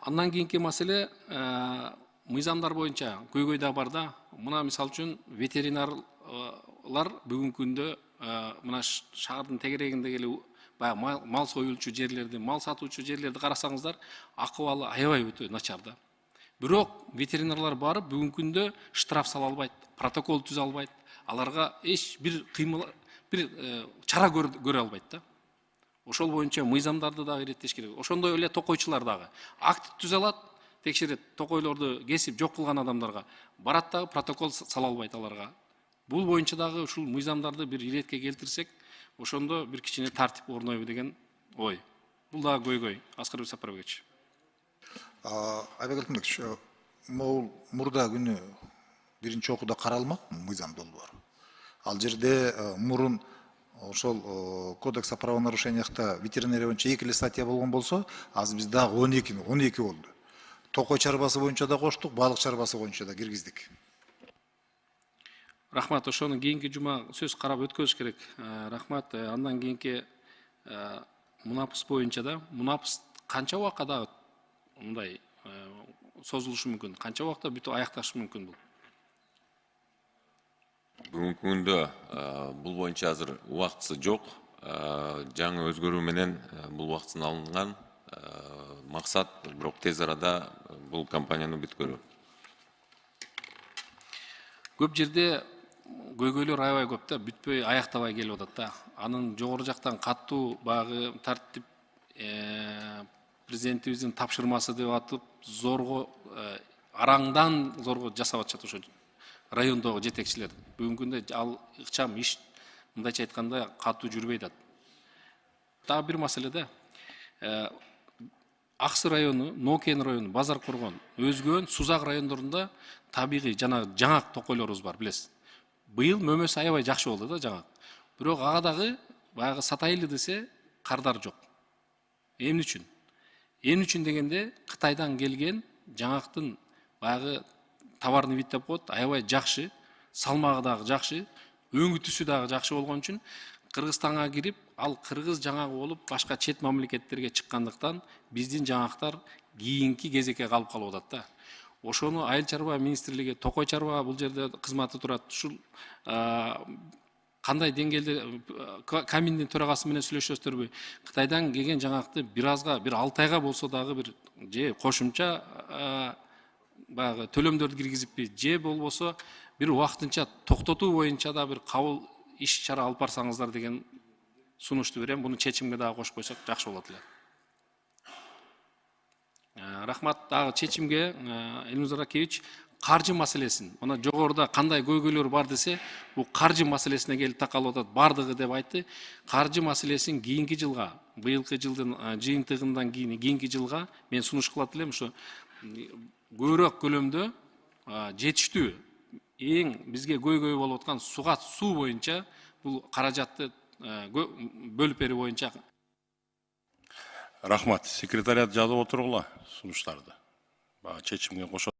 Андан кийинки маселе мыйзамдар боюнча көйгөйдө бар да. Мына мисал үчүн ветеринарлар бүгүнкү күндө мына шаардын тегерегинде келе баягы мал союлчу жерлерди, мал сатуучу жерлерди карасаңыздар, акыбалы аябай өтө начар да. Бирок ветеринарлар барып бүгүнкү күндө штраф сала албайт, протокол түзө албайт, аларга эч бир кыймыл, бир чара көрө албайт да. Ошол боюнча мыйзамдарды дагы иреттеш керек. Ошондой эле токойчулар дагы акт түзө алат, текшерет, токойлорду кесип жок кылган адамдарга барат дагы протокол сала албайт аларга. Бул боюнча дагы ушул мыйзамдарды бир иретке келтирсек, ошондо бир кичине тартип орнойбу деген ой. Бул дагы көйгөй. Аскарбек Сапарбекович. Айбек Алтынбекович, могул мурда күнү биринчи окууда каралмак мыйзам долбоор. Ал жерде мурун ошол кодекс о правонарушениях ветеринария боюнча 2 эле статья болгон болсо, азыр биз дагы 12 болду. Токой чарбасы боюнча да коштук, балык чарбасы боюнча да киргиздик. Рахмат, ошону кийинки жума сөз карап өткөзүш керек. Рахмат. Андан кийинки мунапыс боюнча да, мунапыс канча убакка мындай созулушу мүмкүн? Канча убакта бүтүп аякташы мүмкүн бул? Бүгүнкү күндө бул боюнча азыр убактысы жок. Жаңы өзгөрүү менен бул убактысын алынган. Максат бирок тез арада бул компанияны бүткөрүү. Көп жерде көйгөйлөр аябай көп да, бүтпөй аяктабай келип атат да. Анын жогору жактан каттуу багы тартип президентибиздин тапшырмасы деп атып, зорго араңдан зорго жасап атышат ошо райондогу жетекчилер. Бүгүнкү күндө ал ыкчам иш, мындайча айтканда, катуу жүрбөй атат. Дагы бир маселе да. Аксы району, Нокен району, Базар Коргон, өзгөн Сузак райондорунда табигый жаңак токойлорубуз бар, билесиз. Быйыл мөмөсү аябай жакшы болду да жаңак. Бирок ага дагы баягы сатайлы десе кардар жок. Эмне үчүн? Эмне үчүн дегенде, Кытайдан келген жаңактын баягы товарный вид деп коет, аябай жакшы, салмагы дагы жакшы, өңүтүсү дагы жакшы болгон үчүн Кыргызстанга кирип, ал кыргыз жаңагы болуп, башка чет мамлекеттерге чыккандыктан биздин жаңактар кийинки кезекке калып атат да. Ошону Айыл чарба министрлиги, Токой чарба бул жерде кызматы турат. Ушул кандай деңгээлде Каминдин төрагасы менен сүйлөшөсүздөрбү? Кытайдан келген жаңакты бир 6 айга болсо дагы бир же кошумча баягы төлөмдөрдү киргизиппи, же болбосо бир убактынча токтотуу боюнча да бир кабыл иш чара алып барсаңыздар деген сунушту берем. Буну чечимге дагы кошуп койсок жакшы болот эле. Рахмат. Дагы чечимге Элнур Ракевич каржы маселесин, мына жогоруда кандай көйгөйлөр бар десе, бул каржы маселесине келип такалып атат бардыгы деп айтты. Каржы маселесин кийинки жылга, быйылкы жылдын жыйынтыгынан кийинки жылга мен сунуш кылат элем. Ошо көбүрөөк көлөмдө жетиштүү эң бизге көйгөй болуп аткан суу боюнча бул каражатты бөлүп берүү боюнча. Рахмат. Секретариат жазып отургула сунуштарды. Чечимге кошот.